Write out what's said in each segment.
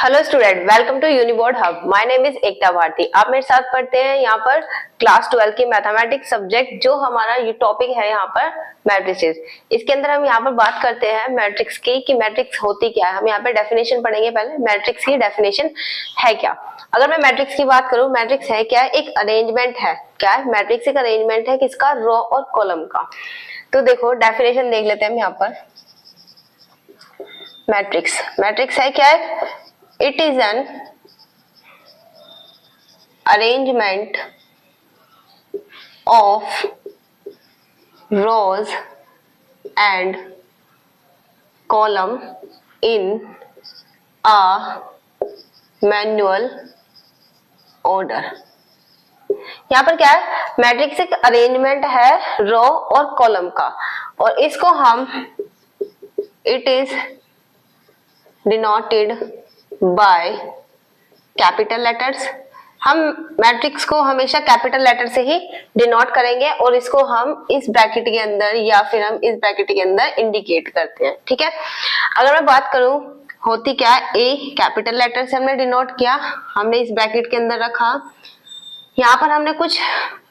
Hello student, welcome to uniboard hub. My name is Ekta Bharti. आप मेरे साथ पढ़ते हैं यहाँ पर क्लास 12 की मैथमेटिक्स सब्जेक्ट, जो हमारा ये टॉपिक है यहाँ पर मैट्रिसेस। इसके अंदर हम यहाँ पर बात करते हैं मैट्रिक्स की कि मैट्रिक्स होती क्या है। हम यहाँ पे डेफिनेशन पढ़ेंगे। पहले मैट्रिक्स की डेफिनेशन है क्या। अगर मैं मैट्रिक्स की बात करूँ, मैट्रिक्स है क्या? एक अरेंजमेंट है। क्या है मैट्रिक्स? एक अरेंजमेंट है किसका? रो और कॉलम का। तो देखो डेफिनेशन देख लेते हैं हम यहाँ पर। मैट्रिक्स है क्या है? It is an arrangement of rows and column in a manual order। यहाँ पर क्या है? मैट्रिक्स एक अरेंजमेंट है रो और कॉलम का, और इसको हम it is denoted by capital letters. हम मैट्रिक्स को हमेशा कैपिटल लेटर से ही डिनोट करेंगे, और इसको हम इस ब्रैकेट के अंदर या फिर हम इस ब्रैकेट के अंदर इंडिकेट करते हैं। ठीक है। अगर मैं बात करूं होती क्या है, ए कैपिटल लेटर से हमने डिनोट किया, हमने इस ब्रैकेट के अंदर रखा। यहाँ पर हमने कुछ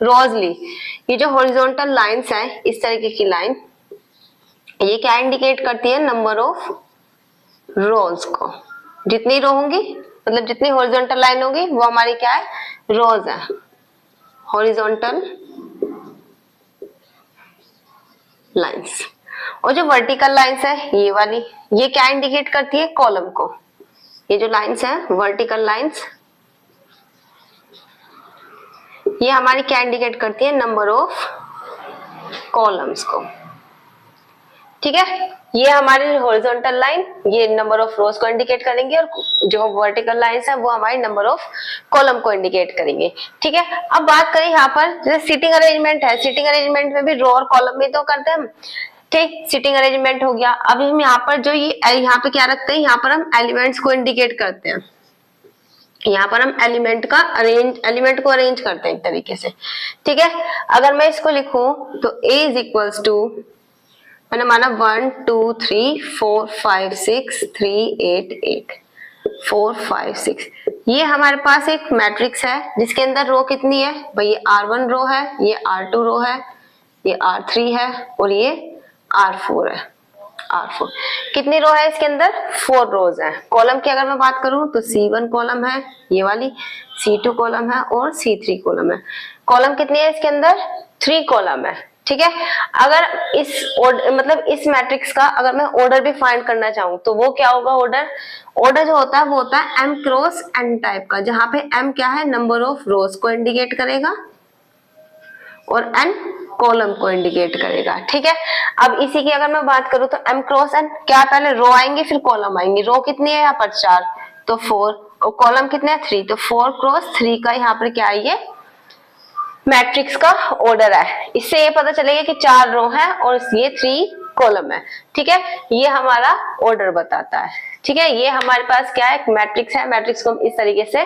रोज ली। ये जो हॉरिजॉन्टल लाइंस हैं, इस तरीके की लाइन, ये क्या इंडिकेट करती है? नंबर ऑफ रोज को। जितनी रो होंगी, मतलब जितनी हॉरिजॉन्टल लाइन होगी, वो हमारी क्या है? रोज है। Horizontal lines. और जो वर्टिकल लाइंस है ये वाली, ये क्या इंडिकेट करती है? कॉलम को। ये जो लाइंस है वर्टिकल लाइंस, ये हमारी क्या इंडिकेट करती है? नंबर ऑफ कॉलम्स को। ठीक है। ये हमारी हॉरिजॉन्टल लाइन, ये नंबर ऑफ रोज को इंडिकेट करेंगे, और जो वर्टिकल लाइंस है वो हमारी नंबर ऑफ कॉलम को इंडिकेट करेंगे। ठीक है। अब बात करें यहाँ पर, जैसे सीटिंग अरेंजमेंट है, सीटिंग अरेंजमेंट में भी रो और कॉलम में तो करते हैं हम। ठीक, सीटिंग अरेंजमेंट हो गया। अब हम यहाँ पर जो ये यहाँ पे क्या रखते हैं, यहाँ पर हम एलिमेंट्स को इंडिकेट करते हैं। यहाँ पर हम एलिमेंट को अरेंज करते हैं एक तरीके से। ठीक है। अगर मैं इसको लिखूं तो a इज इक्वल्स टू, मैंने माना 1 2 3 4 5 6 3 8 8 4 5 6। ये हमारे पास एक मैट्रिक्स है जिसके अंदर रो कितनी है भाई? ये R1 रो है, ये R2 रो है, ये R3 है, और ये R4 है। R4 कितनी रो है इसके अंदर? 4 रोज है। कॉलम की अगर मैं बात करूं तो C1 कॉलम है ये वाली, C2 कॉलम है, और C3 कॉलम है। कॉलम कितनी है इसके अंदर? 3 कॉलम है। ठीक है। अगर इस मतलब इस मैट्रिक्स का अगर मैं ऑर्डर भी फाइंड करना चाहूँ तो वो क्या होगा? ऑर्डर जो होता है वो होता है m क्रॉस n टाइप का, जहां पे m क्या है? नंबर ऑफ रोज को इंडिकेट करेगा, और n कॉलम को इंडिकेट करेगा। ठीक है। अब इसी की अगर मैं बात करूं तो m क्रॉस n क्या? पहले रो आएंगे फिर कॉलम आएंगे। रो कितनी है यहाँ पर? 4, तो 4, और कॉलम कितने हैं? 3, तो 4 क्रॉस 3 का यहाँ पर क्या है? ये मैट्रिक्स का ऑर्डर है। इससे ये पता चलेगा कि 4 रो है और ये 3 कॉलम है। ठीक है। ये हमारा ऑर्डर बताता है। ठीक है। ये हमारे पास क्या है? एक मैट्रिक्स है। मैट्रिक्स को हम इस तरीके से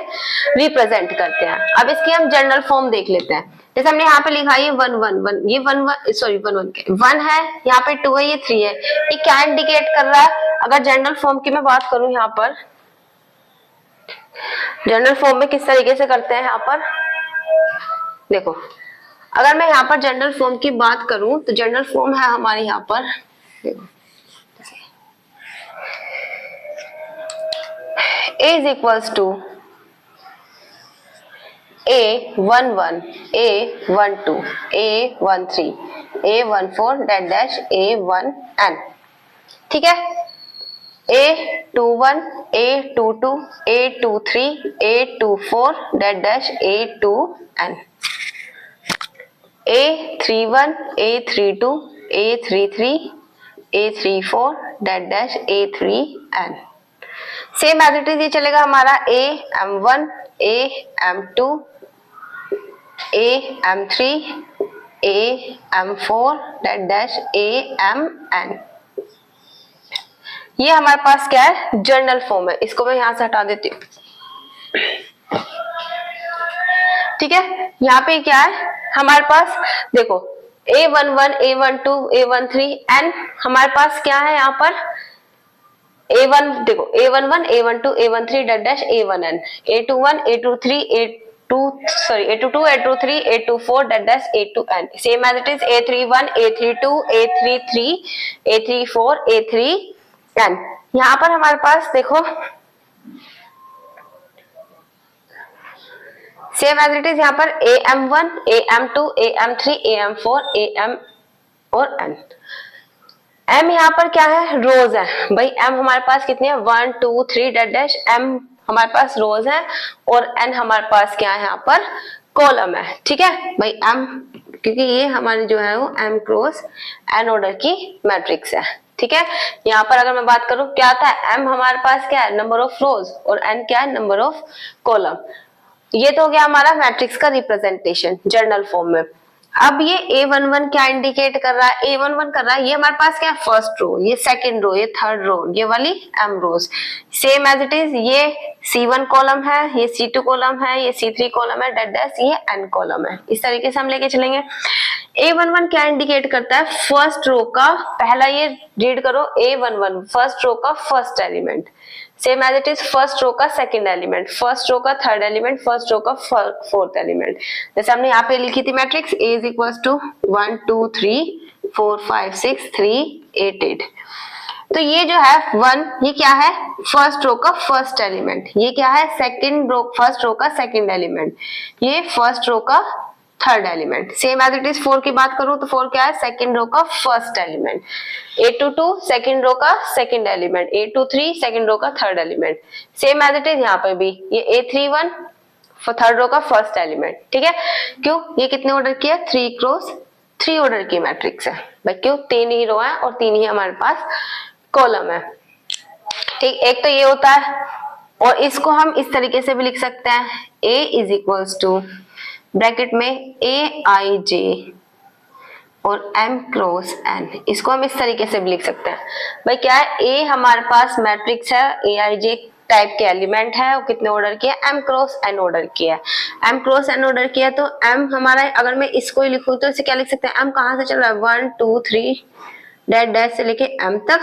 रिप्रेजेंट करते हैं। अब इसकी हम जनरल फॉर्म देख लेते हैं। जैसे हमने यहाँ पे लिखा है 1 1 1, ये 1 1 सॉरी 1 1 है, यहाँ पे 2 है, ये 3 है। ये क्या इंडिकेट कर रहा है? अगर जनरल फॉर्म की मैं बात करूं, यहाँ पर जनरल फॉर्म में किस तरीके से करते हैं? यहाँ पर देखो, अगर मैं यहाँ पर जनरल फॉर्म की बात करूं तो जनरल फॉर्म है हमारे यहाँ पर, देखो, a is equals to A11 A12 A13 A14 dash A1n। ठीक है। A21 A22 A23 A24 dash A2n। A31 A32 A33 A34 dash A3n। Same as it is ये चलेगा हमारा AM1 AM2 AM3 AM4 dash AMN। ये हमारे पास क्या है? General form है। इसको मैं यहां से हटा देती हूँ। ठीक है। यहाँ पे क्या है हमारे पास? देखो A11 A12 A13 n हमारे पास क्या है? यहाँ पर A1 देखो A11 A12 A13 dash dash A1n A21 A23 A22 A23 A24 dash dash A2n same as it is A31 A32 A33 A34 A3n। यहाँ पर हमारे पास देखो सेम एज इट इज यहाँ पर AM1 AM2 AM3 AM4 AM और n। m यहाँ पर क्या है, रोज है भाई। m हमारे पास कितने हैं, 1 2 3 डैश डैश m हमारे पास रोज है और n हमारे पास क्या है यहाँ पर कॉलम है। ठीक है भाई m, क्योंकि ये हमारी जो है वो m क्रॉस n ऑर्डर की मैट्रिक्स है। ठीक है, यहाँ पर अगर मैं बात करूं क्या था, m हमारे पास क्या है, नंबर ऑफ रोज, और n क्या है, नंबर ऑफ कॉलम। ये तो हो गया हमारा मैट्रिक्स का रिप्रेजेंटेशन जर्नल फॉर्म में। अब ये A11 क्या इंडिकेट कर रहा है, A11 कर रहा है ये हमारे पास क्या है, फर्स्ट रो, ये सेकंड रो, ये थर्ड रो, ये वाली m rows. Same as it is ये C1 कॉलम है, ये C2 कॉलम है, ये C3 कॉलम है, डैश डैश ये n कॉलम है। इस तरीके से हम लेके चलेंगे। A11 क्या इंडिकेट करता है, फर्स्ट रो का पहला, ये रीड करो A11 फर्स्ट रो का first element, same as it is first row का सेकंड एलिमेंट, फर्स्ट रो का थर्ड एलिमेंट, फर्स्ट रो का फोर्थ एलिमेंट। जैसे हमने यहाँ पे लिखी थी matrix A is equal to 1 2 3 4 5 6 3 8 8। तो ये जो है 1, ये क्या है, फर्स्ट रो का फर्स्ट एलिमेंट, ये क्या है, सेकंड रो, फर्स्ट रो का सेकंड एलिमेंट, ये फर्स्ट रो का third element. Same as it is 4 की बात करूं तो 4 क्या है, सेकंड रो का first element, A22 second row का second element, A23 second row का third element. Same as it is यहाँ पे भी ये A31 थर्ड रो का फर्स्ट एलिमेंट। ठीक है, क्यों, ये कितने ऑर्डर की है, 3 क्रॉस 3 ऑर्डर की मैट्रिक्स है भाई, क्यों, 3 ही रो है और 3 ही हमारे पास कॉलम है। ठीक, एक तो ये होता है, और इसको हम इस तरीके से भी लिख सकते हैं, A is equals to bracket में AIJ और M क्रॉस N, इसको हम इस तरीके से भी लिख सकते हैं भाई। क्या है, A हमारे पास मैट्रिक्स है, AIJ टाइप के एलिमेंट है, और कितने ऑर्डर की है, M क्रॉस N ऑर्डर की है। M क्रॉस N ऑर्डर की है तो M हमारा, अगर मैं इसको ही लिखूं तो इसे क्या लिख सकते हैं, M कहाँ से चल रहा है, 1 2 3 डैश डैश से लेके M तक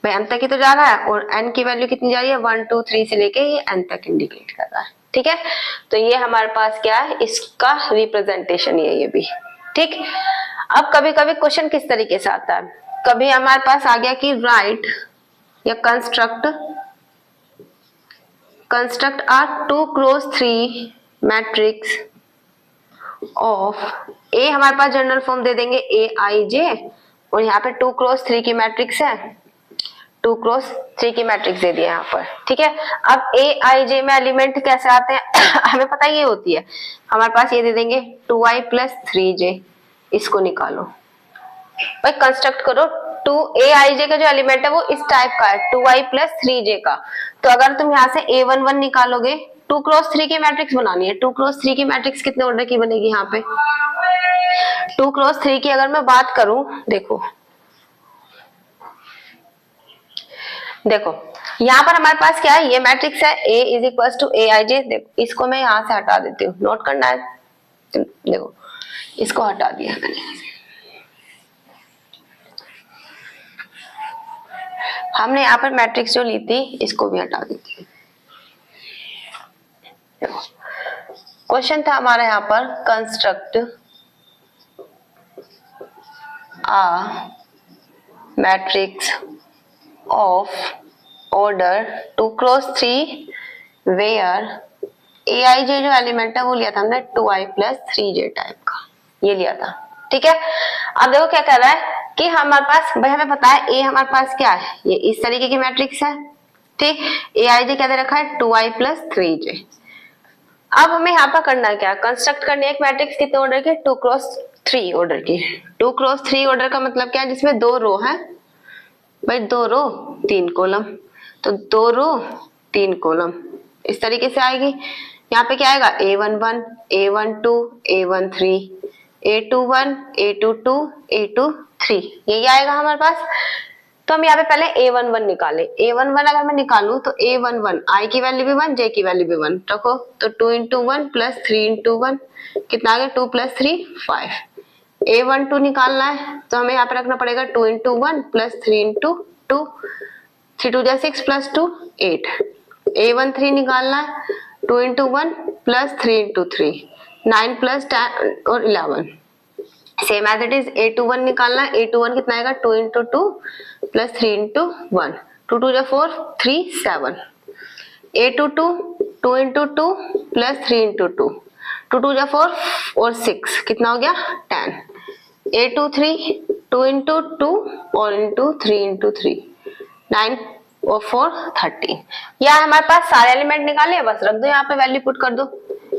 भाई, M तक ही तो जा रहा है, और N की वैल्यू कितनी जा रही है, 1 2 3 से लेके ये N तक इंडिकेट कर रहा है। ठीक है, तो ये हमारे पास क्या है, इसका रिप्रेजेंटेशन ये भी। ठीक, अब कभी कभी क्वेश्चन किस तरीके से आता है, कभी हमारे पास आ गया कि राइट या construct a 2 cross 3 matrix of A, हमारे पास जनरल फॉर्म दे देंगे AIJ, और यहाँ पे 2 क्रॉस 3 की मैट्रिक्स है, 2 क्रॉस 3 की मैट्रिक्स दे दिया यहाँ पर। ठीक है, अब AIJ में एलिमेंट कैसे आते हैं हमें पता ये होती है, हमारे पास ये दे देंगे 2i प्लस 3j, इसको निकालो भाई, कंस्ट्रक्ट करो 2AIJ का जो एलिमेंट है वो इस टाइप का है, 2i प्लस 3j का। तो अगर तुम यहाँ से A11 निकालोगे, 2 क्रॉस 3 की मैट्रिक्स बनानी है, 2 क्रॉस 3 की मैट्रिक्स कितने ऑर्डर की बनेगी, यहाँ पे 2 क्रॉस 3 की अगर मैं बात करूं, देखो यहाँ पर हमारे पास क्या है, ये मैट्रिक्स है A is equal to AIJ। देखो इसको मैं यहाँ से हटा देती हूँ, नोट करना है, देखो इसको हटा दिया मैंने। हमने यहाँ पर मैट्रिक्स जो ली थी इसको भी हटा देती हूँ। क्वेश्चन था हमारा यहाँ पर, construct a matrix of order 2 cross 3 where AIJ जो एलिमेंट है वो लिया था हमने 2i प्लस 3j टाइप का, ये लिया था। ठीक है, अब देखो क्या कर रहा है कि हमारे पास भाई, हमें पता है A हमारे पास क्या है, ये इस तरीके की मैट्रिक्स है। ठीक, AIJ क्या दे रखा है, 2i प्लस 3j। अब हमें यहाँ पर करना क्या है, कंस्ट्रक्ट करनी है एक मैट्रिक्स कितने ऑर्डर की, 2 क्रॉस 3 ऑर्डर की। 2 क्रॉस 3 ऑर्डर का मतलब क्या है, जिसमें 2 रो है भाई, 2 रो 3 कॉलम, तो 2 रो 3 कॉलम इस तरीके से आएगी। यहाँ पे क्या आएगा, A11 A12 A13 A21 A22 A23, यही आएगा हमारे पास। तो हम यहाँ पे पहले A11 निकाले, A11 अगर मैं निकालूं तो A11 I की वैल्यू भी 1 J की वैल्यू भी 1 रखो, तो 2 इंटू 1 प्लस 3 इंटू 1 कितना आ गया, 2 प्लस 3 5। A12 निकालना है तो हमें यहाँ पे रखना पड़ेगा 2 इंटू 1 प्लस 3 इंटू 2, 3 2 जा 6 प्लस 2 8, A1 3 निकालना है, 2 इंटू 1 प्लस 3 इंटू 3 9 प्लस 10 और 11, same as it is A21 निकालना है, A21 कितना आएगा 2 इंटू 2 प्लस 3 इंटू 1, 2 2 जा 4 3 7, A22 2 इंटू 2 प्लस 3 इंटू 2, 2 2 जा 4 और 6 कितना हो गया 10, A23 2 इंटू 2 और इंटू 3 इंटू 3 9 और 4 13। यह हमारे पास सारे एलिमेंट निकाले, बस रख दो यहाँ पे वैल्यू पुट कर दो,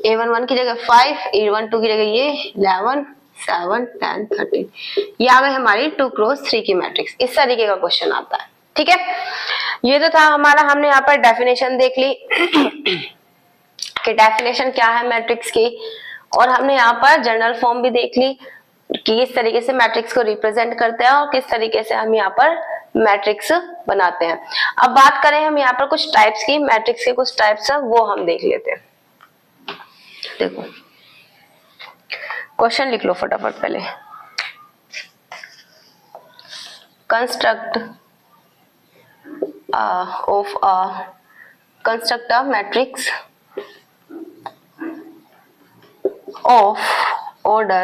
A11 की जगह 5, A12 की जगह ये 11 7 10 13, ये आ गई हमारी 2x3 की मैट्रिक्स। इस तरीके का क्वेश्चन आता है। ठीक है, ये तो था हमारा, हमने यहाँ पर डेफिनेशन देख ली कि डेफिनेशन क्या है मैट्रिक्स की, और हमने यहाँ पर जनरल फॉर्म भी देख ली कि किस तरीके से मैट्रिक्स को रिप्रेजेंट करते हैं और किस तरीके से हम यहाँ पर मैट्रिक्स बनाते हैं। अब बात करें हम यहाँ पर कुछ टाइप्स की, मैट्रिक्स के कुछ टाइप्स है वो हम देख लेते हैं। देखो क्वेश्चन लिख लो फटाफट पहले, construct of a construct a matrix of order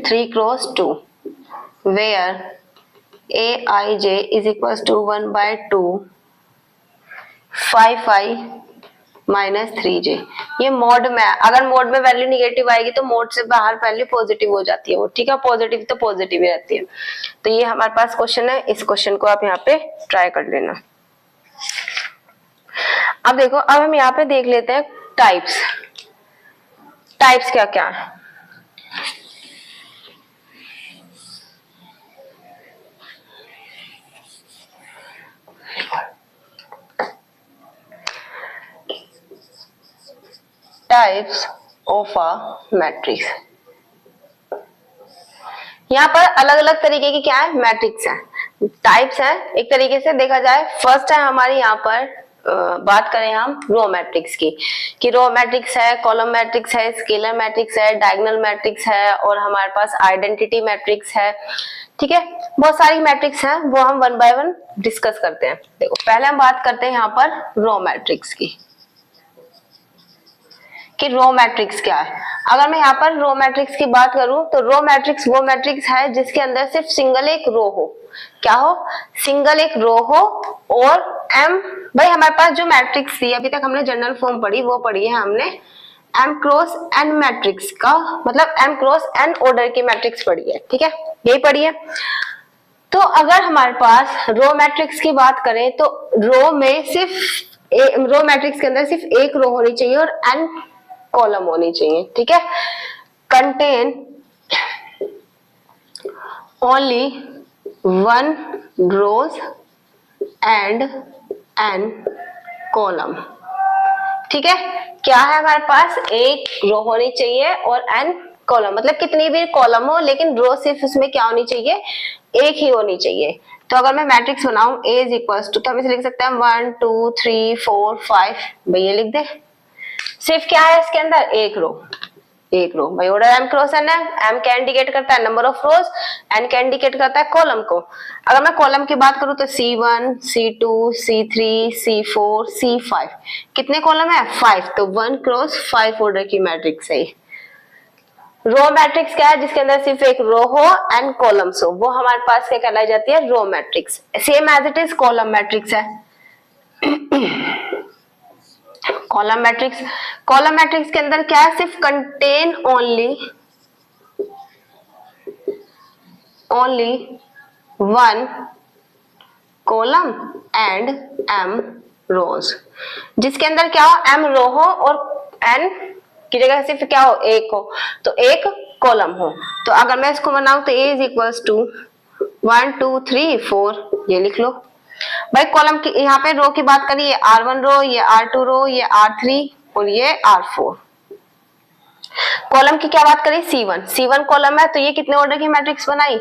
3 cross 2 where Aij is equals to 1 by 2 5i minus 3j। ये मोड में, अगर मोड में वैल्यू निगेटिव आएगी तो मोड से बाहर वैल्यू पॉजिटिव हो जाती है वो, ठीक है, पॉजिटिव तो पॉजिटिव ही रहती है। तो ये हमारे पास क्वेश्चन है, इस क्वेश्चन को आप यहाँ पे ट्राई कर लेना। अब देखो, अब हम यहाँ पे देख लेते हैं टाइप्स। टाइप्स क्या क्या है? Types of a matrix. यहाँ पर अलग अलग तरीके की क्या है मैट्रिक्स है, टाइप्स है। एक तरीके से देखा जाए, फर्स्ट है हमारी यहाँ पर बात करें हम रो मैट्रिक्स की, कि रो मैट्रिक्स है, कॉलम मैट्रिक्स है, स्केलर मैट्रिक्स है, डायगोनल मैट्रिक्स है, और हमारे पास आइडेंटिटी मैट्रिक्स है। ठीक है, बहुत सारी मैट्रिक्स है, वो हम वन बाय वन डिस्कस करते हैं। देखो पहले हम बात करते हैं यहाँ पर रो मैट्रिक्स की, कि रो मैट्रिक्स क्या है। अगर मैं यहाँ पर रो मैट्रिक्स की बात करूं तो रो मैट्रिक्स वो मैट्रिक्स है जिसके अंदर सिर्फ सिंगल एक रो हो। क्या हो? सिंगल एक रो हो, और एम, भाई हमारे पास जो मैट्रिक्स थी अभी तक हमने जनरल फॉर्म पढ़ी, वो पढ़ी है हमने एम क्रॉस एन मैट्रिक्स का, मतलब एम क्रॉस एन ऑर्डर की मैट्रिक्स पढ़ी है। ठीक है, यही पढ़ी है। तो अगर हमारे पास रो मैट्रिक्स की बात करें तो रो में सिर्फ रो मैट्रिक्स के अंदर सिर्फ एक रो होनी चाहिए और एन कॉलम होनी चाहिए। ठीक है, contain only one rows and N column. ठीक है, क्या है हमारे पास, एक रो होनी चाहिए और एन कॉलम, मतलब कितनी भी कॉलम हो लेकिन रो सिर्फ उसमें क्या होनी चाहिए, एक ही होनी चाहिए। तो अगर मैं मैट्रिक्स बनाऊं A इज इक्वल्स टू, तो हम इसे लिख सकते हैं 1 2 3 4 5, भैया लिख दे। सिर्फ क्या है इसके अंदर, एक रो, एक रो। भाई ऑर्डर एम क्रॉस एन है, एम क्या इंडिकेट करता है, नंबर ऑफ रोज, एन क्या इंडिकेट करता है, कॉलम को। अगर मैं कॉलम की बात करूं तो C1 C2 C3 C4 C5, कितने कॉलम है, 5, तो 1 क्रॉस 5 ऑर्डर की मैट्रिक्स है। रो मैट्रिक्स क्या है, जिसके अंदर सिर्फ एक रो हो एंड कॉलम्स हो, वो हमारे पास क्या कहलाई जाती है, row matrix. Same as it is column matrix है। कॉलम मैट्रिक्स, कॉलम मैट्रिक्स के अंदर क्या है, सिर्फ contain only one column and M rows, जिसके अंदर क्या हो, एम रो हो और एन की जगह सिर्फ क्या हो, एक हो, तो एक कॉलम हो। तो अगर मैं इसको बनाऊं तो A इज इक्वल्स टू 1 2 3 4, ये लिख लो। भाई कॉलम की यहाँ पे रो की बात करिए, R1 रो, ये R2 रो, ये R3 और ये R4। कॉलम की क्या बात करें, C1 कॉलम है, तो ये कितने ऑर्डर की मैट्रिक्स बनाई,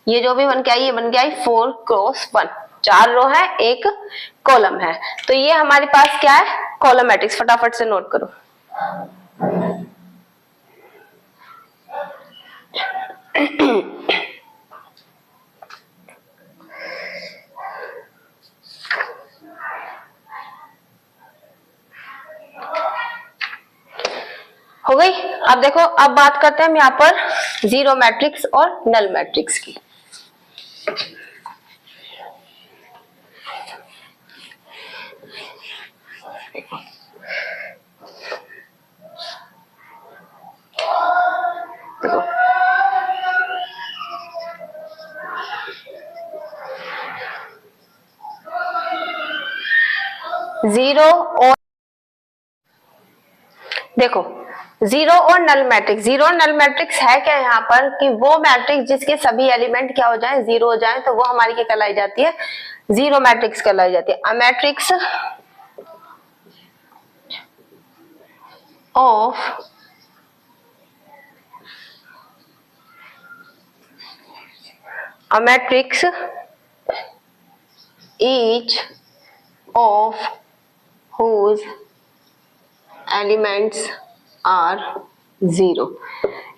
ये जो भी बन के आई, ये बन के आई 4 क्रॉस 1, 4 रो है, एक कॉलम है। तो ये हमारे पास क्या है, कॉलम मैट्रिक्स। फटाफट से नोट करो। अब देखो, अब बात करते हैं हम यहाँ पर जीरो मैट्रिक्स और नल मैट्रिक्स की। जीरो और देखो, जीरो और नल मैट्रिक्स, जीरो और नल मैट्रिक्स है क्या यहाँ पर कि वो मैट्रिक्स जिसके सभी एलिमेंट क्या हो जाए, जीरो हो जाए, तो वो हमारी क्या कहलाई जाती है, जीरो मैट्रिक्स कहलाई जाती है। A matrix of a matrix each of whose elements are zero,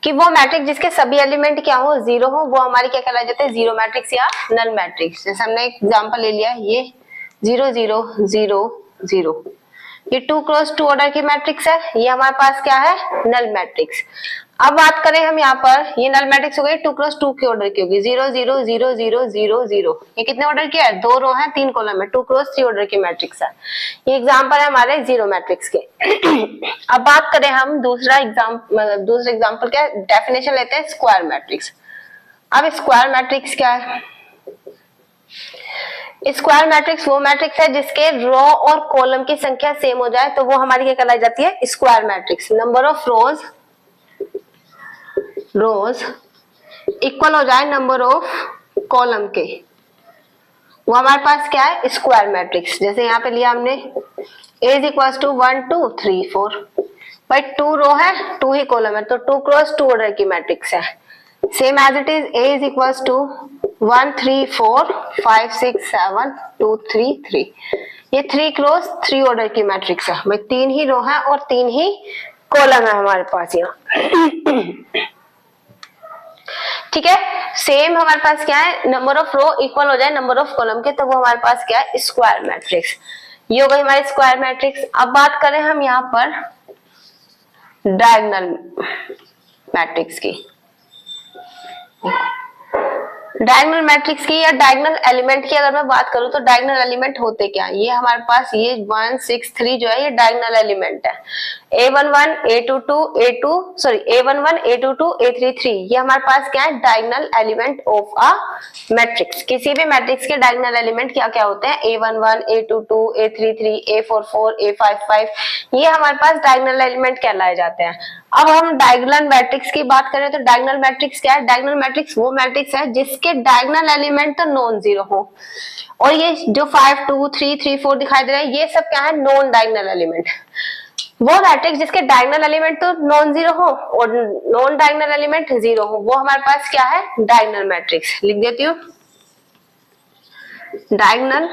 कि वो मैट्रिक्स जिसके सभी एलिमेंट क्या हो, जीरो हो, वो हमारी क्या कहलाए जाते हैं, जीरो मैट्रिक्स या नल मैट्रिक्स। जैसे हमने एक एग्जांपल ले लिया, ये 0 0 0 0, ये 2 क्रॉस 2 ऑर्डर की मैट्रिक्स है, ये हमारे पास क्या है, नल मैट्रिक्स। अब बात करें हम यहाँ पर, ये नल मैट्रिक्स हो गई, 2 क्रॉस 2 की ऑर्डर की होगी, 0 0 0 0 0 0, ये कितने ऑर्डर की है, 2 रो है 3 कॉलम है, 2 क्रॉस 3 ऑर्डर की मैट्रिक्स है। ये एग्जांपल है हमारे जीरो मैट्रिक्स के। अब बात करें हम दूसरे एग्जांपल क्या, डेफिनेशन लेते हैं स्क्वायर मैट्रिक्स। अब स्क्वायर मैट्रिक्स क्या है, स्क्वायर मैट्रिक्स वो मैट्रिक्स है जिसके रो और कॉलम की संख्या सेम हो जाए, तो वो हमारी क्या कहलाई जाती है, square matrix. Number of rose equal हो जाए नंबर ऑफ कॉलम के, वो हमारे पास क्या है, स्क्वायर मैट्रिक्स। जैसे यहाँ पे लिया हमने A इज इक्वल टू 1 2 3 4, भाई 2 रो है 2 ही कॉलम है, तो 2 क्रॉस 2 ऑर्डर की मैट्रिक्स है। Same as it is A is equal to 1 3 4 5 6 7 2 3 3, ये 3 क्रॉस 3 ऑर्डर की मैट्रिक्स है, भाई 3 ही रो है और 3 ही कॉलम है हमारे पास यहाँ। ठीक है, सेम हमारे पास क्या है, नंबर ऑफ रो इक्वल हो जाए नंबर ऑफ कॉलम के, तो वो हमारे पास क्या है, स्क्वायर मैट्रिक्स। ये हो गई हमारी स्क्वायर मैट्रिक्स। अब बात करें हम यहाँ पर डायगोनल मैट्रिक्स की, डायगोनल मैट्रिक्स की या डायगोनल एलिमेंट की अगर मैं बात करूं, तो डायगोनल एलिमेंट होते क्या, ये हमारे पास ये 1 6 3 जो है, ये डायगोनल एलिमेंट है। A11 A22 A2 sorry A11 A22 A33, ये हमारे पास क्या है, diagonal element of a matrix. किसी भी मैट्रिक्स के डायगोनल एलिमेंट क्या क्या होते हैं, A11 A22 A33 A44 A55, ये हमारे पास डायगोनल एलिमेंट कहलाए जाते हैं। अब हम डायगोनल मैट्रिक्स की बात करें, तो डायगोनल मैट्रिक्स क्या है, डायगोनल मैट्रिक्स वो मैट्रिक्स है जिसके डायगोनल एलिमेंट तो नॉन जीरो हो, और ये जो 5 2 3 3 4 दिखाई दे रहा है, ये सब क्या है, नॉन डायगोनल एलिमेंट। वो मैट्रिक्स जिसके डायगोनल एलिमेंट तो नॉन जीरो हो और नॉन डायगोनल एलिमेंट जीरो हो, वो हमारे पास क्या है, डायगोनल मैट्रिक्स। लिख देती हूँ, diagonal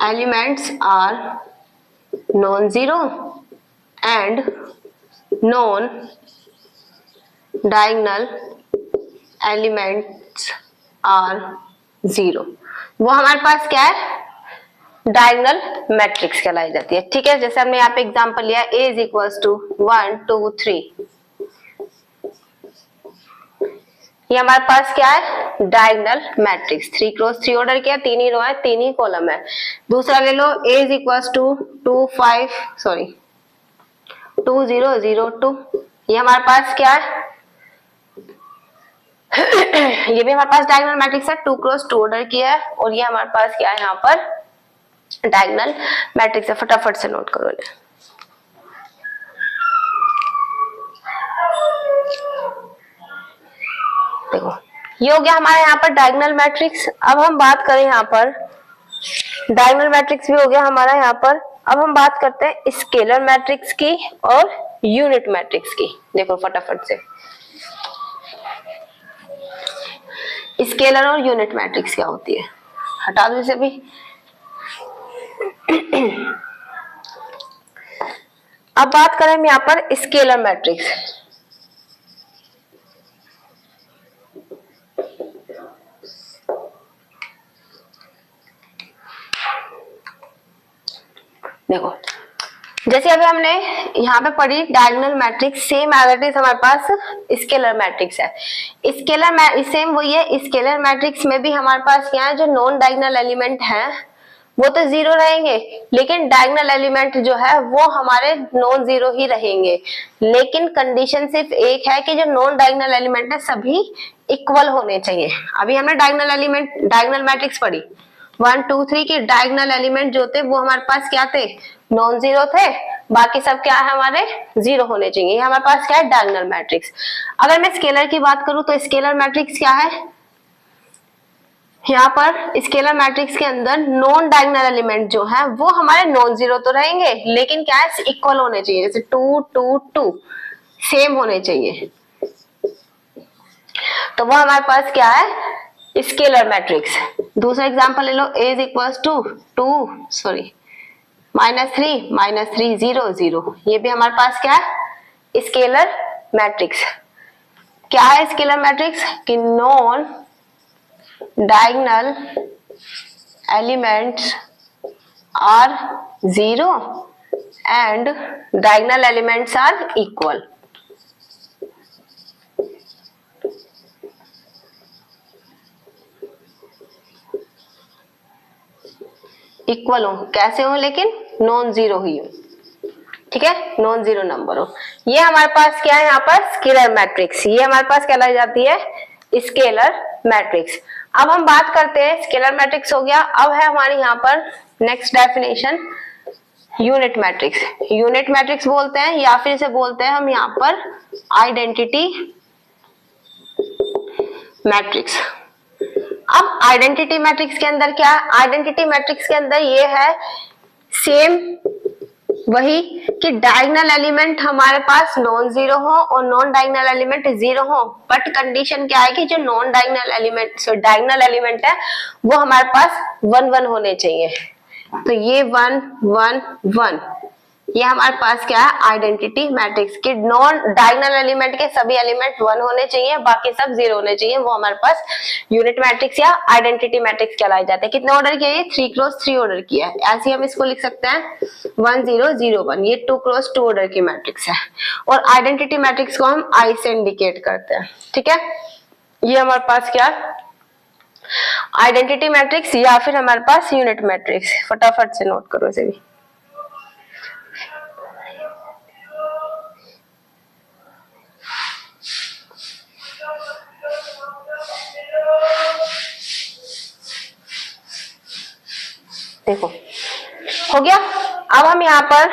elements are non zero and non diagonal elements are zero, वो हमारे पास क्या है, डायगोनल मैट्रिक्स कहलाई जाती है। ठीक है, जैसे हमने यहाँ पे एग्जांपल लिया, A इज इक्वल टू 1 2 3, ये हमारे पास क्या है, डायगोनल मैट्रिक्स। 3 क्रॉस 3 ऑर्डर किया, 3 ही रो है 3 ही कॉलम है। दूसरा ले लो, A is equal to 2 5 sorry 2 0 0 2, ये हमारे पास क्या है, ये भी हमारे पास डायगोनल मैट्रिक्स है, 2 क्रॉस 2 ऑर्डर किया है, और ये हमारे पास क्या है, यहाँ पर डायगोनल मैट्रिक्स है। फटाफट से नोट करो ले। देखो, ये हो गया हमारे यहाँ पर डायगोनल मैट्रिक्स। अब हम बात करें यहाँ पर, डायगोनल मैट्रिक्स भी हो गया हमारा यहाँ पर। अब हम बात करते हैं स्केलर मैट्रिक्स की और यूनिट मैट्रिक्स की। देखो फटाफट से, स्केलर और यूनिट मैट्रिक्स क्या होती है, हटा दो इसे भी। अब बात करें हम यहाँ पर स्केलर मैट्रिक्स। देखो, जैसे अभी हमने यहाँ पे पढ़ी diagonal matrix, same as it is हमारे पास स्केलर मैट्रिक्स है। स्केलर सेम वही है, स्केलर मैट्रिक्स में भी हमारे पास क्या है, जो नॉन डायगोनल एलिमेंट है वो तो जीरो रहेंगे, लेकिन डायगोनल एलिमेंट जो है वो हमारे नॉन जीरो ही रहेंगे। लेकिन कंडीशन सिर्फ एक है कि जो नॉन डायगोनल एलिमेंट है सभी इक्वल होने चाहिए। अभी हमने डायगोनल मैट्रिक्स पढ़ी 1 2 3 की डायगोनल एलिमेंट जो थे वो हमारे पास क्या थे, नॉन जीरो थे, बाकी सब क्या है हमारे जीरो होने चाहिए। ये हमारे पास क्या है, डायगोनल मैट्रिक्स। अगर मैं स्केलर की बात करूं तो स्केलर मैट्रिक्स क्या है, यहाँ पर स्केलर मैट्रिक्स के अंदर नॉन डायगोनल एलिमेंट जो है वो हमारे नॉन जीरो तो रहेंगे, लेकिन क्या है, इक्वल होने चाहिए। जैसे 2 2 2 सेम होने चाहिए, तो वो हमारे पास क्या है, स्केलर मैट्रिक्स। दूसरा एग्जांपल ले लो, a इज इक्वल्स टू -3 0 0, ये भी हमारे पास क्या है, स्केलर मैट्रिक्स। क्या है स्केलर मैट्रिक्स, कि non diagonal elements are zero and diagonal elements are equal. Equal हो, कैसे हो, लेकिन नॉन जीरो ही हो, ठीक है, नॉन जीरो नंबर हो। ये हमारे पास क्या है, यहाँ पर स्केलर मैट्रिक्स, ये हमारे पास कहलाई जाती है स्केलर मैट्रिक्स। अब हम बात करते हैं, स्केलर मैट्रिक्स हो गया, अब है हमारे यहाँ पर next definition unit matrix. Unit matrix बोलते हैं या फिर इसे बोलते हैं हम यहाँ पर आइडेंटिटी मैट्रिक्स। अब आइडेंटिटी मैट्रिक्स के अंदर क्या है, आइडेंटिटी मैट्रिक्स के अंदर ये है सेम वही कि डायगोनल एलिमेंट हमारे पास नॉन जीरो हो और नॉन डायगोनल एलिमेंट जीरो हो, बट कंडीशन क्या है कि जो नॉन डायगोनल एलिमेंट है वो हमारे पास 1 1 होने चाहिए। तो ये 1 1 1, ये हमारे पास क्या है, आइडेंटिटी मैट्रिक्स की नॉन डायगोनल एलिमेंट के सभी एलिमेंट 1 होने चाहिए, बाकी सब 0 होने चाहिए, वो हमारे पास यूनिट मैट्रिक्स या आइडेंटिटी मैट्रिक्स कहलाए जाते हैं। कितने ऑर्डर किया है, 3x3 ऑर्डर किया है। ऐसे ही हम इसको लिख सकते हैं 1 0 0 1, ये 2x2 ऑर्डर की मैट्रिक्स है। और आइडेंटिटी मैट्रिक्स को हम आई से इंडिकेट करते हैं, ठीक है। ये हमारे पास क्या, आइडेंटिटी मैट्रिक्स या फिर हमारे पास यूनिट मैट्रिक्स। फटाफट से नोट करो इसे भी। देखो हो गया। अब हम यहाँ पर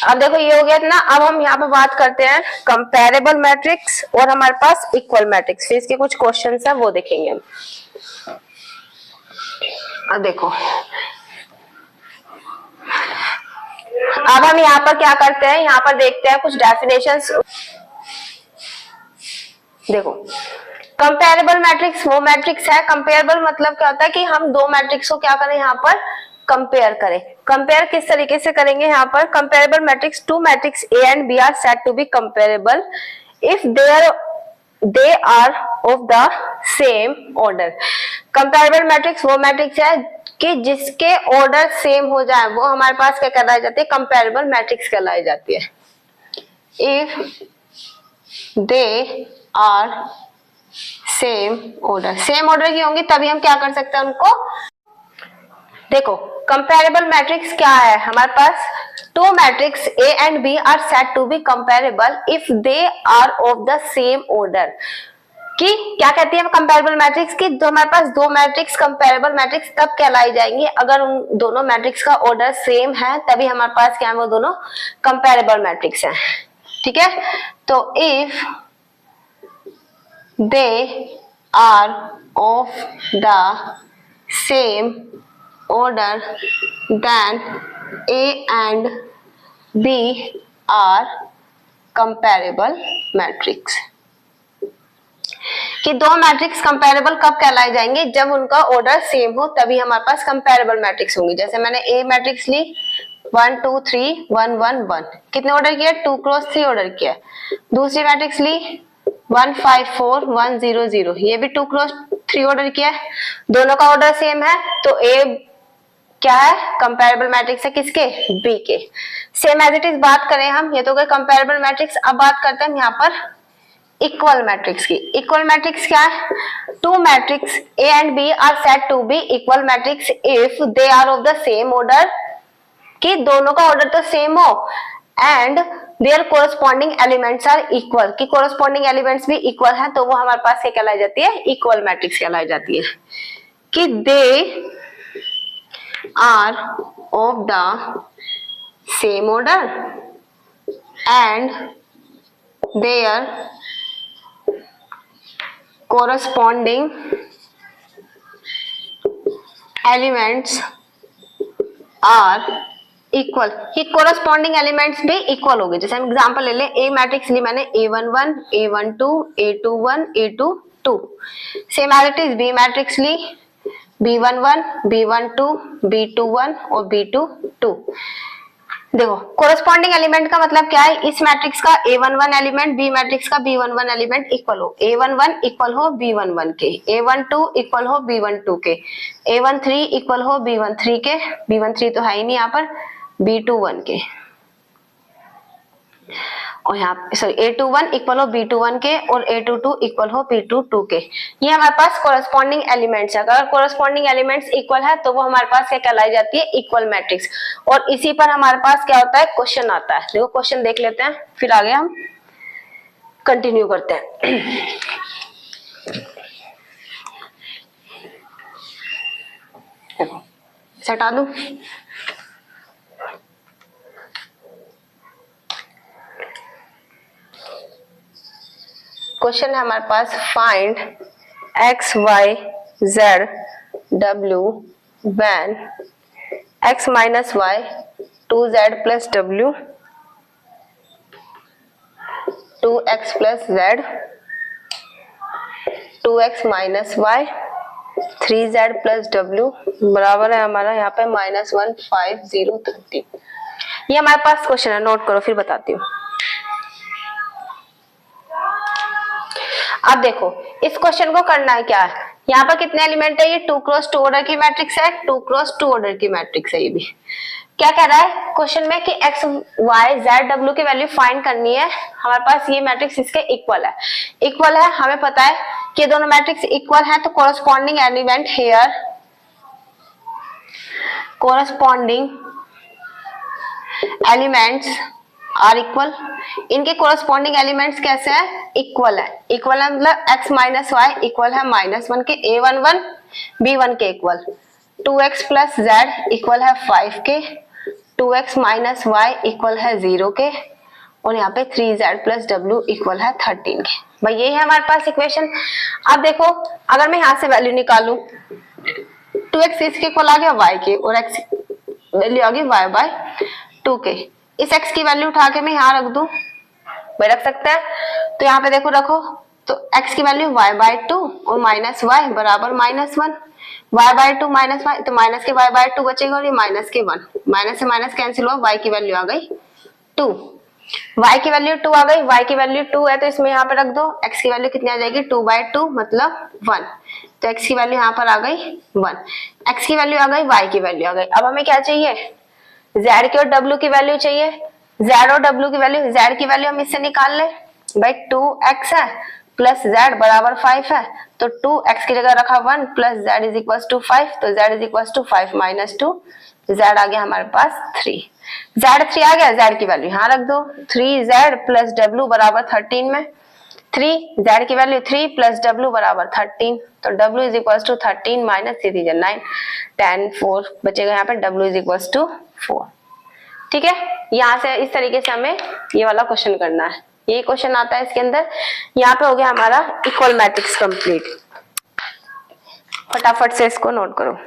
अब देखो ये हो गया ना। अब हम यहाँ पर बात करते हैं कंपैरेबल मैट्रिक्स और हमारे पास इक्वल मैट्रिक्स। फिर इसके कुछ क्वेश्चंस है वो देखेंगे हम। अब देखो, अब हम यहाँ पर क्या करते हैं, यहाँ पर देखते हैं कुछ डेफिनेशंस। देखो, कंपेरेबल मैट्रिक्स वो मैट्रिक्स है, कंपेरेबल मतलब क्या होता है कि हम दो मैट्रिक्स को क्या करें, यहाँ पर कंपेयर करें। कंपेयर किस तरीके से करेंगे, यहाँ पर comparable matrix, two matrix A and B are said to be comparable if they are of the same order. Comparable matrix वो मैट्रिक्स है कि जिसके ऑर्डर सेम हो जाए, वो हमारे पास क्या कहलाई जाती है, कंपेरेबल मैट्रिक्स कहलाई जाती है। If they are same order, same order की होंगी तभी हम क्या कर सकते हैं उनको। देखो कंपेरेबल मैट्रिक्स क्या है, हमारे पास two matrix A and B are said to be comparable if they are of the same order. कि क्या कहती है कंपेरेबल मैट्रिक्स की, जो हमारे पास दो मैट्रिक्स कंपेरेबल मैट्रिक्स तब कहलाई जाएंगी अगर उन दोनों मैट्रिक्स का ऑर्डर सेम है, तभी हमारे पास क्या है, वो दोनों कंपेरेबल मैट्रिक्स हैं, ठीक है। तो if they are of the same order then A and B are comparable matrix। कि दो मैट्रिक्स कंपेरेबल कब कहलाए जाएंगे, जब उनका ऑर्डर सेम हो, तभी हमारे पास कंपेरेबल मैट्रिक्स होंगी। जैसे मैंने ए मैट्रिक्स ली 1 2 3 1 1 1, कितने ऑर्डर किया, 2x3 ऑर्डर किया। दूसरी मैट्रिक्स ली 1 5 4 1 0 0, ये भी 2x3 ऑर्डर किया है, दोनों का ऑर्डर सेम है, तो ए क्या है, कंपेरेबल मैट्रिक्स है किसके, बी के। सेम एज इट इज बात करें हम, ये तो गए कंपेरेबल मैट्रिक्स, अब बात करते हैं हम यहाँ पर इक्वल मैट्रिक्स की। इक्वल मैट्रिक्स क्या है, two matrix A and B are said to be equal matrix if they are of the same order, कि दोनों का ऑर्डर तो सेम हो, and their corresponding elements are equal, कि कोरस्पॉन्डिंग एलिमेंट्स भी इक्वल है, तो वो हमारे पास क्या कहलाई जाती है, इक्वल मैट्रिक्स कहलाई जाती है। कि they are of the same order and their corresponding elements are equal, कि कोरस्पॉन्डिंग एलिमेंट्स भी इक्वल हो गए। जैसे हम एग्जांपल ले लें, ए मैट्रिक्स ली मैंने a11 a12 a21 a22, same as it is B matrix ली b11 b12 b21 और b22। देखो कोरस्पॉन्डिंग एलिमेंट का मतलब क्या है, इस मैट्रिक्स का a11 एलिमेंट बी मैट्रिक्स का b11 एलिमेंट इक्वल हो, a11 इक्वल हो b11 के, a12 इक्वल हो b12 के, a13 इक्वल हो b13 के, b13 तो है ही नहीं यहाँ पर, b21 के, और यहाँ सॉरी a21 इक्वल हो b21 के और a22 इक्वल हो b22 के। ये हमारे पास कोरस्पॉन्डिंग एलिमेंट्स है। अगर कोरस्पॉन्डिंग एलिमेंट्स इक्वल है तो वो हमारे पास क्या कहलाई जाती है, इक्वल मैट्रिक्स। और इसी पर हमारे पास क्या होता है, क्वेश्चन आता है। देखो क्वेश्चन देख लेते हैं, फिर आगे हम कंटिन्यू करते हैं। हटा दूं, क्वेश्चन है हमारे पास, find X Y Z W when X minus Y 2z plus W 2x plus Z 2x minus Y 3z plus W बराबर है हमारा यहाँ पे -1 5 0 13। ये हमारे पास क्वेश्चन है, नोट करो फिर बताती हूँ। अब देखो इस क्वेश्चन को करना है क्या है, यहाँ पर कितने एलिमेंट है, ये 2 क्रॉस 2 ऑर्डर की मैट्रिक्स है, 2 क्रॉस 2 ऑर्डर की मैट्रिक्स है। ये भी क्या कह रहा है क्वेश्चन में कि एक्स वाई जेड डब्ल्यू की वैल्यू फाइंड करनी है। हमारे पास ये मैट्रिक्स इसके इक्वल है, इक्वल है, हमें पता है कि दोनों मैट्रिक्स इक्वल है, तो corresponding element here, corresponding elements are equal. इनके कोरस्पॉन्डिंग एलिमेंट्स कैसे हैं, इक्वल है। इक्वल है मतलब x माइनस वाई इक्वल है -1 के, a11 b1 के equal, 2x plus Z equal है 5 के, 2x माइनस वाई इक्वल है 0 के, और यहाँ पे 3z प्लस w इक्वल है 13 के। भाई यही है हमारे पास इक्वेशन। अब देखो अगर मैं यहाँ से वैल्यू निकालू, 2x इसके इक्वल आ गया y के, और x वैल्यू आ गई y बाय 2 के। इस x की वैल्यू उठा के मैं यहाँ रख दूं, भाई रख सकते हैं, तो यहाँ पे देखो रखो, तो x की वैल्यू y बाय 2 और माइनस y बराबर -1, y बाय 2 माइनस y, तो माइनस के y बाय 2 बचेगा और ये माइनस के 1, माइनस से माइनस कैंसिल हुआ, y की वैल्यू आ गई 2, y की वैल्यू 2 आ गई, y की वैल्यू 2 है तो इसमें यहाँ पे रख दो, x की वैल्यू कितनी आ जाएगी 2 बाय 2 मतलब 1, तो x की वैल्यू यहाँ पर आ गई 1, x की वैल्यू आ गई, y की वैल्यू आ गई। अब हमें क्या चाहिए, z की और w की वैल्यू चाहिए। z और w की वैल्यू, z की वैल्यू हम इससे निकाल ले, भाई 2x है प्लस z बराबर 5 है, तो 2x की जगह रखा 1 plus z is equal to 5, तो z is equal to 5 minus 2, z आ गया हमारे पास 3, z3 आ गया, z की वैल्यू यहाँ रख दो, 3z प्लस w बराबर 13 में 3, z की वैल्यू 3 प्लस w बराबर 13, तो w is equal to 13 minus 3 9 10 4 बचेगा यहाँ पे, w इज इक्वल टू 4। ठीक है, यहाँ से इस तरीके से हमें ये वाला क्वेश्चन करना है, ये क्वेश्चन आता है इसके अंदर। यहाँ पे हो गया हमारा इक्वल मैट्रिक्स कंप्लीट। फटाफट से इसको नोट करो।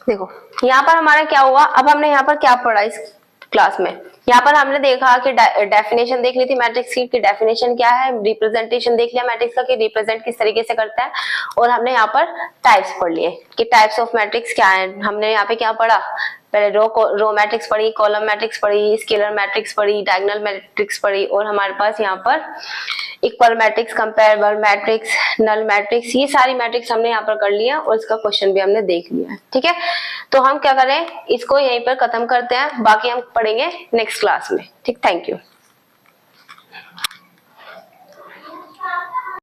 देखो यहाँ पर हमारा क्या हुआ, अब हमने यहाँ पर क्या पढ़ा इस क्लास में, यहाँ पर हमने देखा कि डेफिनेशन देख ली थी मैट्रिक्स की डेफिनेशन क्या है, रिप्रेजेंटेशन देख लिया मैट्रिक्स का कि रिप्रेजेंट किस तरीके से करता है, और हमने यहाँ पर टाइप्स पढ़ लिए कि टाइप्स ऑफ मैट्रिक्स क्या है। हमने यहाँ पे क्या पढ़ा, पहले रो मैट्रिक्स पढ़ी, कॉलम मैट्रिक्स पढ़ी, स्केलर मैट्रिक्स पढ़ी, डायगोनल मैट्रिक्स पढ़ी, और हमारे पास यहाँ पर equal matrix, comparable matrix, null matrix, ये सारी मैट्रिक्स हमने यहाँ पर कर लिया और इसका क्वेश्चन भी हमने देख लिया है। ठीक है, तो हम क्या करें, इसको यहीं पर खत्म करते हैं, बाकी हम पढ़ेंगे नेक्स्ट क्लास में। ठीक, थैंक यू।